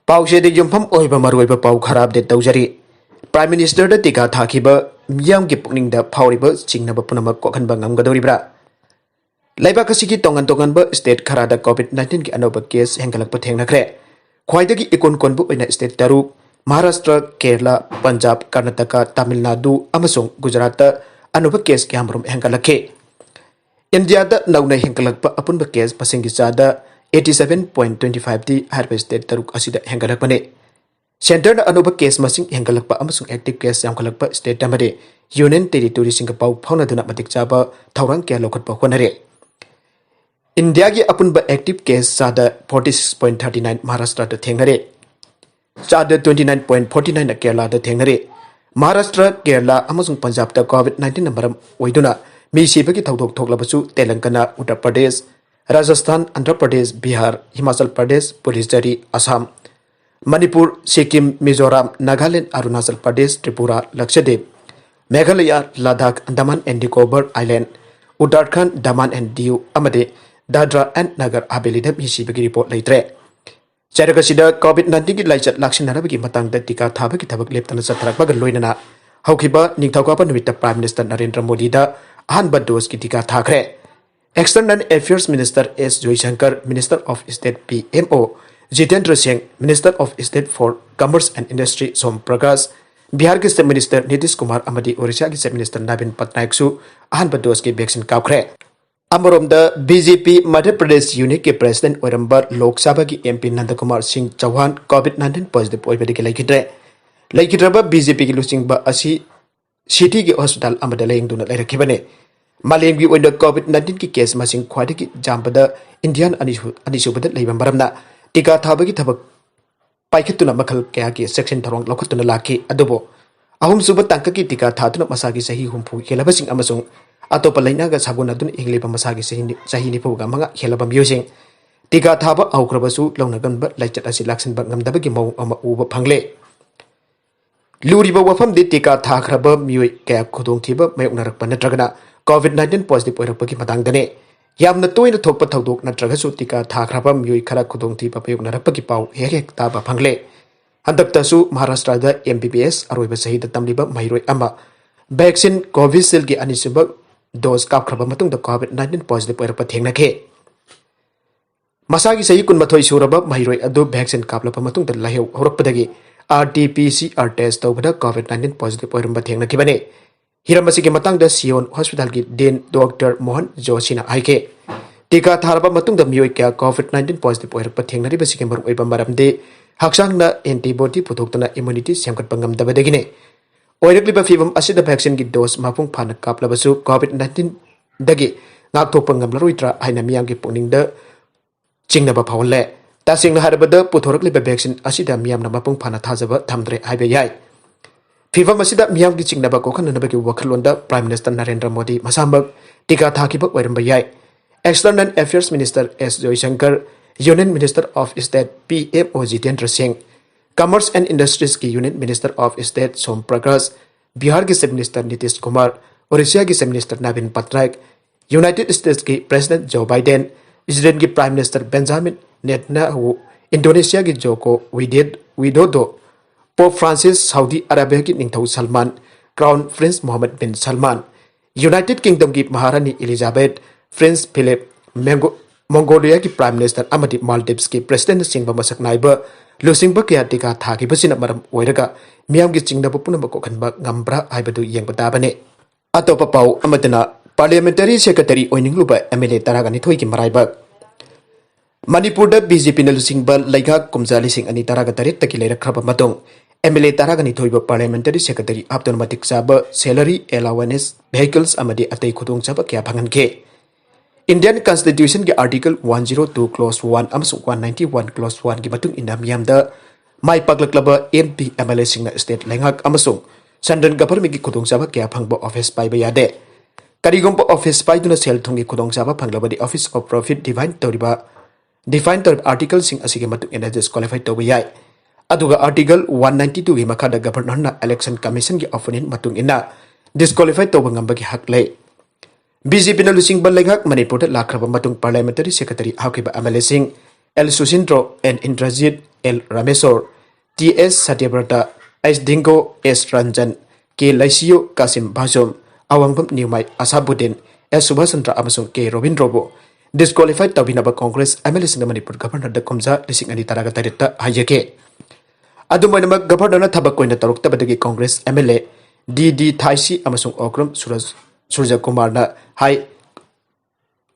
पाउसेद युमफम ओइबा मरोइबा पाउ खराब दे तौजरी प्राइम मिनिस्टर द टिका थाखिबा मियाम की पुकनिंग द फाउरिबा चिंगनबा पुनमक कोखनबा ngamgadoribra लाइबाक असिगी तोंगन तोंगनबा स्टेट खरादा कोविड-19 की अनोबा केस हेंगलकपा थेंगनखरे ख्वाइदगी इकोन कोनबु ओइना स्टेट तरुक महाराष्ट्र केरला पंजाब कर्नाटका तमिलनाडु अमसों गुजरात अनोबा केस क्यामरुम हेंगलखे इंडिया द नौना हेंगलकपा अपुनबा केस मसिंगी चादा 87.25 दी हरबे स्टेट तरुक असिदा हेंगलकपने सेंटर अनोबा केस मसिंग हेंगलकपा अमसों एक्टिव केस यामखलकपा स्टेट अमदे यूनियन टेरिटोरी सिंग पाउ फाउनादुना मतिक चाबा थौरंग क्या लोखटपा होनरे इंडिया की अपुनबा एक्टिव केस चादा 46.39 महाराष्ट्र द थेंगरे चादा 29.49 केरला द थेंगरे महाराष्ट्र केरला अमसों पंजाब द कोविड-19 नंबरम ओइदुना मी सिबगी थौदोक थोकलबसु Telangana Uttar Pradesh Rajasthan Andhra Pradesh Bihar Himachal Pradesh Puducherry Assam Manipur Sikkim Mizoram Nagaland Arunachal Pradesh Tripura Lakshadweep Meghalaya Ladakh Andaman and Nicobar island Uttarakhand Daman and Diu अमदे दादरा एंड नगर हवेली द मिसिबगी रिपोर्ट लेत्रे चरगसिदा कोविड-19 की लाइचत लाक्सिनरबगी मतंगदा टीका थाबगी थबक लेप्तना चथरकबग लोइनना हौखिबा निंगथौकापा नुमित प्राइम मिनिस्टर नरेंद्र मोदी दा अहनबा डोज की टीका थाखरे external affairs minister S Jaishankar minister of state PMO Jitendra Singh minister of state for commerce and industry Som Prakash Bihar के चीफ मिनिस्टर नीतीश कुमार अमदी ओडिशा के चीफ मिनिस्टर नवीन पटनायक सु अहनबा डोज की वैक्सीन काउखरे अमरोमदा बीजेपी मध्य प्रदेश यूनिट के प्रेसिडेंट ओरंबा लोकसभा की एमपी नंदकुमार सिंह चौहान कोविड-19 पॉजिटिव ओइबदगी लेखिद्रबा बीजेपी की लुचिंगबा असि सिटी के हॉस्पिटल अमदा लेंगदुना लेरखिबने मालेम की ओइना कोविड-19 की केस मसिंग ख्वाइदगी जाम्बदा इंडियन अनिसुबदा लेबा मरमना टीका थाबगी थबक पाइखतुना मखल कया की सेक्शन थरोंग लखतुना लाखि अदुबो अहुम सुबा तंक की टीका थातुना मसागी सही हुमफु खेलबसिंग अमसुंग अतोप लैनागा सागुनादुन इंग्लिबा मसागी सही निफुगा मंगा खेलबा म्यूजिंग टीका थाबा औख्रबसु लौनगनबा लाइचत असि लाक्सनबा ngamdabagi मौ अमा उबा फंगले लूरीबा वफमदि टीका थाख्रबा म्यूई कया खुदोंथिबा मायोक्नरकपा नत्रगना कोविड-19 पॉजिटिव ओइरकपगी मतंगदने यामना तोइना थोकपा थौदोक नत्रगसु टीका थाख्रबा म्यूई खरा खुदोंथिबा मायोक्नरकपगी पाउ हेक ताबा फंगले हंदक्तसु महाराष्ट्र दा एमबीबीएस अरोइबा सहीदा तमलिबा महिरोइ अमा वैक्सीन कोविशील्ड की अनिसुबा डोज कापख्रबा मतुंगदा कोविड-19 पॉजिटिव ओइरकपा थेंगनखे मसागी सही कुनमथोइ सुरबा महिरोइ अदु वैक्सीन कापलपा मतुंगदा लाहेउ हौरकपदगी RT-PCR टेस्ट तौबदा कोविड-19 पॉजिटिव ओइरंबा थेंगनखिबने हिरमसिगे मतंगदा सियोन हॉस्पिटल की डेन डॉक्टर मोहन जोशीना हाइके टीका थारबा मतुंगदा मियोइ क्या कोविड-19 पॉजिटिव ओइरकपा थेंगनरिबसिगे मरु ओइबा मरमदे हक्सांगना एंटीबॉडी पुथोक्तना इम्यूनिटी सेमकटपा ngamdabadagine ओइरकलिबा फिबम असिदा वैक्सीन की डोज मापुंग फाना कापलबसु कोविड-19 दगी नाकथोकपा ngamlaroitra हाइना मियामगी पुकनिंगदा चिंगनबा फावले तासिंगना हारबदा पुथोरकलिबा वैक्सीन असिदा मियामना मापुंग फाना थाजबा थमद्रे हाइबे याय फिबम असिदा मियामगी चिंगनबा कोखननबगी वखलोंदा प्राइम मिनिस्टर नरेंद्र मोदी मसामबक टीका थाकिबा ओइरंबा याय external affairs minister S Jaishankar union minister of state PMO Jitendra Singh commerce and industries की यूनियन मिनिस्टर ऑफ स्टेट सोम प्रकाश बिहार के चीफ मिनिस्टर नीतीश कुमार ओडिशा के chief minister Naveen Patnaik United states की प्रेसिडेंट जो बाइडेन इजराइल की prime minister Benjamin Netanyahu Indonesia की Joko Widodo pope Francis Saudi Arabia की Ningthou Salman crown Prince Mohammad बिन Salman United kingdom की महारानी Elizabeth Prince Philip Mongolia की prime minister अमदी Maldives की president Singh मसक नाइबा लुसिंगबा कया टीका थागिबसिना मरम ओइरगा मियामगी चिंगनबा पुनम कोखनबा ngambra हाइबदु येंगबा ताबने अतोपा पाउ अमदना पार्लियामेंटरी सेक्रेटरी ओइनिंगलुबा एमएलए तरागनि थोइ की मराइबा मणिपुर द बीजेपी न लुसिंगबा लैगा कुमजा लिसिंग अनि तरागा तरेत तकी लेरखरबा मतों एमएलए तरागनि थोइबा पार्लियामेंटरी सेक्रेटरी आप्तन मतिक चाबा सैलरी अलाउंस व्हीकल्स अमदी अतै खुदोंग चाबा क्या फंगनखे इंडियन कॉन्स्टिट्यूशन के आर्टिकल 102 क्लॉज 1 अमसुंग 191 क्लॉज 1 की मतुंग इना मियामदा माइ पागलक्लबा एमपी एमएलए सिंगना स्टेट लेंगाक अमसुंग सेंट्रल गवर्नमेंट की खुदोंचाबा क्या फंगबा ऑफिस पाइबा यादे करिगुंबा ऑफिस पाइदुना सेल थुंगी खुदोंचाबा फंगलबदी ऑफिस ऑफ प्रॉफिट डिफाइन तौर आर्टिकल सिंग असिगे मतुंग इना डिस्क्वालीफाई तौबा याय अदुगा आर्टिकल 192 की मखादा गवर्नरना इलेक्शन कमीशन की ओपोनेंट मतुंग इना डिस्क्वालीफाई तौबा ngambagi हक ले बीजेपी न लुसिंग लेंगाक मणिपुर लाख्रबा मतुंग पार्लियामेंटरी सेक्रेटरी हाकिबा एमएलए सिंह L Susindro and Indrajit L Ramesor, T.S. Satyabrata, S. Dingo, S. Ranjan, K. Laisio Kasim Bajom, Awangbam Newmai Asabudin, S. Subhasandra Amazon K. Robin Robo, disqualified Tabinaba Congress, MLS in the Manipur Governor the Komza, Lising and Taraga Hayake. Adumanama Governor Tabakoina Taruktabadagi Congress, MLA, D.D. Taisi Amazon Okram Surja Kumarna, High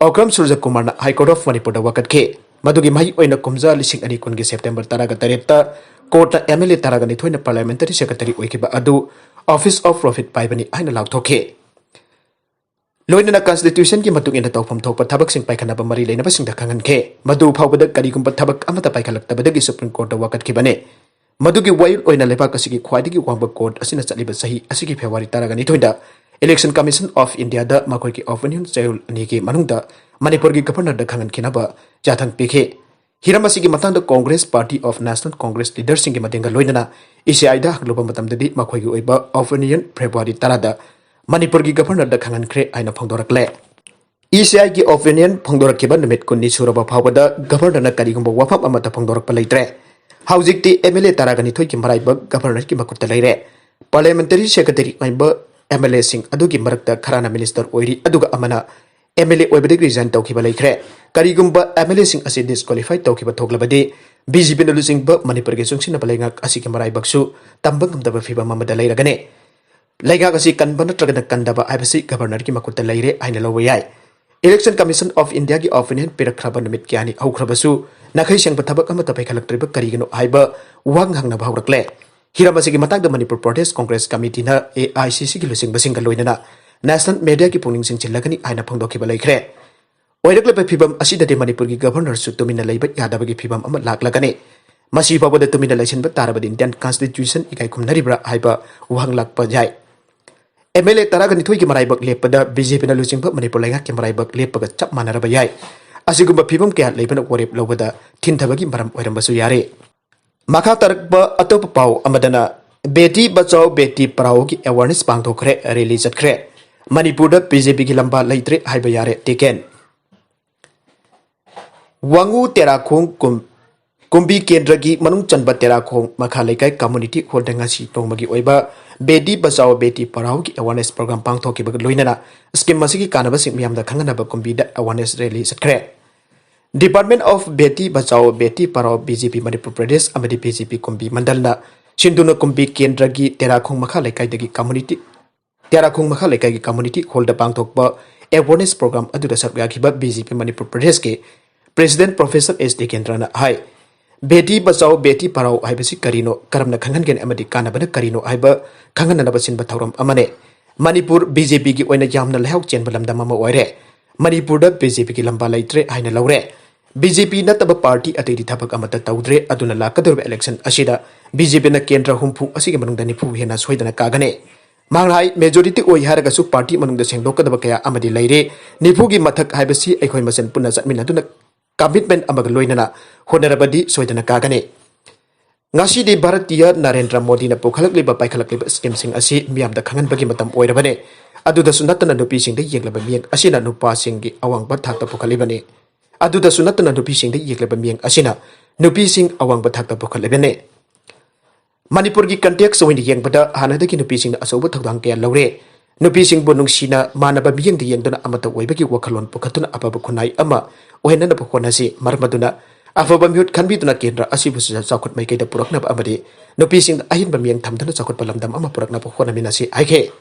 Okram Surja Kumarna, High Court of Manipur the Wakat K. Madugi Mai Oina Komza, Lising and Kungi September Taraga Tareta, Court MLA Taragani Twin Parliamentary Secretary Wikiba Adu, Office of Profit Paibani Aina Lautoke. Loina Constitution ki matung ina tawpam thokpa thabak sing paikhanaba mari leinaba sing dakangan ke madu phawbada karigumba thabak amata paikhalaktabadagi Supreme Court da wakat khibane madugi wail oina lebak asigi khwaidigi wangba court asina chaliba sahi asigi February taragani thoida Election Commission of India da makoi ki opinion chayul ani ki manungda Manipur gi governor da khangan kinaba jathang pikhe hiramasi gi matang da Congress Party of National Congress leaders sing gi matenga loinana ECI da hangloba matamdadi makoi gi oiba opinion February tarada Manipur gi governor da khangan khre aina phongdorakle ECI gi opinion phongdorakiba numit kunni suraba phawada governor na karigumba wafam amata phongdorakpa leitre haujikti MLA taragani thoi ki maraiba governor ki makutta leire parliamentary secretary aiba MLA sing adugi marakta kharana minister oiri aduga amana MLA oibadagi resign tawkiba leikhre karigumba MLA sing ase disqualified tawkiba thoklabadi BJP na lusing ba Manipur gi sungsina balengak asiki maraibaksu tambang gamdaba fiba mamada leiragane Lega kasi kanbana tragana kandaba IBC governor ki makuta leire aina lawayai Election Commission of India ki opinion pirakraba numit kyani haukrabasu nakhai seng pathabak amata paikhalaktriba karigino aiba wang hangna bhawrakle hiramasi ki matang da Manipur Pradesh Congress Committee na AICC ki lusing basing loinana national media ki puning sing chillagani aina phongdokiba leikhre oirakle phibam asida de Manipur ki governor su tumina leiba yadaba ki phibam ama laklagani masi babada tumina laisenba tarabad Indian Constitution ikai khumnaribra aiba wang lakpa jai MLA Taragani Twiki Maraibak Lepada, BJP na losing but Manipur Langak Maraibak Lepaga Chap Manarabayai. Asigumba Pibum Kat Lepan Warip Lobada, Tintabagi Maram Orambasu Yare. Makatarba Atop Pau Amadana, Betty Bachao Betty Parauki Awareness Pangto Kre, release at Kre. Manipur BJP Gilamba Laitre Hibayare taken. Wangu Terakong Kumbi Kendragi Manung Chanba Terakong Makalekai Community Holdangasi Tomagi Oiba. Beti Bachao Beti Parau ki awareness program pangthoki bag loinana scheme masigi kanaba sing miyamda khanganaba kombida awareness rally sakre Department of Beti Bachao Beti Parau BJP Manipur Pradesh amadi BJP kombi mandalna sinduna kombi kendragi Terakhong makha lekai dagi community holda pangthokba awareness program aduda sakya khiba BJP Manipur Pradesh ke President Professor SD Kendrana hai Beti Bachao Beti Parau Haibasi Karino Karamna Kangan Amadi Kanabana Karino Haiba Kangan Nabasin Batauram Amane Manipur BJP ki oina yamna lehok chen balamda mama oire Manipur da BJP ki lamba laitre aina laure BJP na taba party atedi thabak amata tawdre aduna lakadurba election asida BJP na kendra humpu asigi manungda nipu hena soidana kagane Manghai majority oi haraga su party manungda sengdokadaba kaya amadi laire nipu gi mathak haibasi aikhoi masen punna satminaduna commitment amag loinana honorabadi soidana kagane ngasi di Bharatiya Narendra Modi na pukhalakliba paikhalakliba scheme sing asi miyamda khangan bagi matam oirabane aduda sunatana nupi sing de yeglaba mieng asina nupa sing gi awang bathakta pukhalibane aduda sunatana nupi sing de yeglaba mieng asina nupi sing awang bathakta pukhalibane Manipur gi context oin yengbada hanadagi nupi sing asoba thodang kya lawre nupi sing bonung sina manaba mieng de yengdana amata oibagi wakhalon pukhatuna ababa khunai ama ohenna pukhonasi marmaduna afaba miut khanbiduna kendra asibusa chakut mai kaida purakna amadi nupi sing ahin bamieng thamdana chakut palamdam ama purakna pukhona minasi aike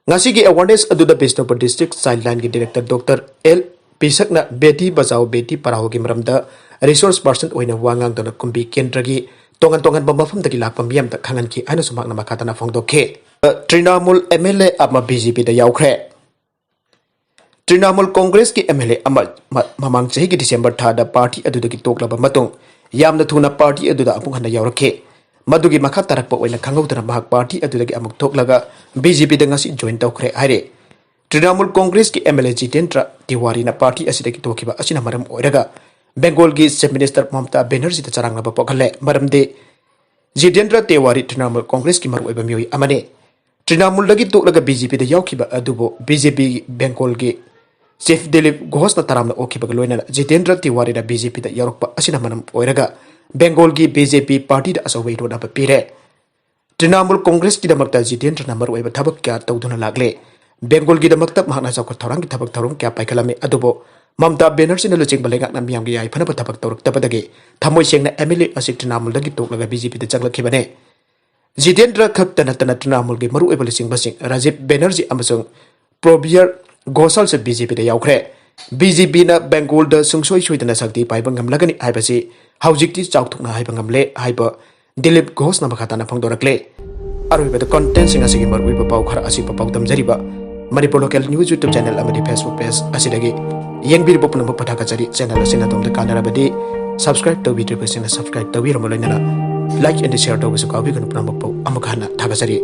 ngasi gi awareness aduda Bishnupur district childline gi director Dr L Pisakna Beti Bachao Beti Parau gi maramda resource person oina wangang dona kumbi kendra gi tongan bamafam dagi lakpam yam da khangan ki aina sumakna makatana phongdokhe Trinamool MLA ama BJP da yaukhre Trinamool Congress ki MLA mamang chahi ki December thada party aduda ki toklaba matung yamna thuna party aduda apung hana yaurakhe madugi makha tarakpa oina khangaudana mahak party aduda ki amuk toklaga BJP da ngasi join tawkhre haire Trinamool Congress ki MLA Jitendra Tiwari na party asida ki tokhiba asina maram oiraga Bengal ki Chief Minister Mamata Banerjee da charangnaba pokalle maramde Jitendra Tiwari Trinamool Congress ki maru oiba mioi amane Trinamool dagi toklaga BJP da yaukhiba adubo BJP Bengal ki Chief Dilip Ghosh na taramna okhibaga loina Jitendra Tiwari da BJP da yarokpa asina manam oiraga Bengal gi BJP party da asawi ro da pire Trinamool Congress ki damakta Jitendra na maru oiba thabak kya tawduna lagle Bengal gi damakta mahna chawka thorang ki thabak thorum kya paikalame adubo Mamta Banerjee na luching balengak na miyam gi ai phana thabak tawrak tabadagi thamoi sengna MLA asik Trinamool dagi toklaga BJP da changlakhibane Jitendra khakta natana Trinamool gi maru oiba luching basing Rajiv Banerjee amasung Probier Gosal se BJP da yaukre BJP na Bengal da sungsoi soidana sakti paiba ngamlagani haibasi haujikti chawthukna haiba ngamle haiba Dilip Ghosh na makata na phangdorakle aruiba da content singa sigi maruiba pau khara asi pau tamjariba Manipur local news YouTube channel amadi Facebook page asidagi yengbiribo punam pathaka chari channel asina domda kanarabadi subscribe to video pasina subscribe to biro molina like and share to bisu kabi kan punam pau amakana thagachari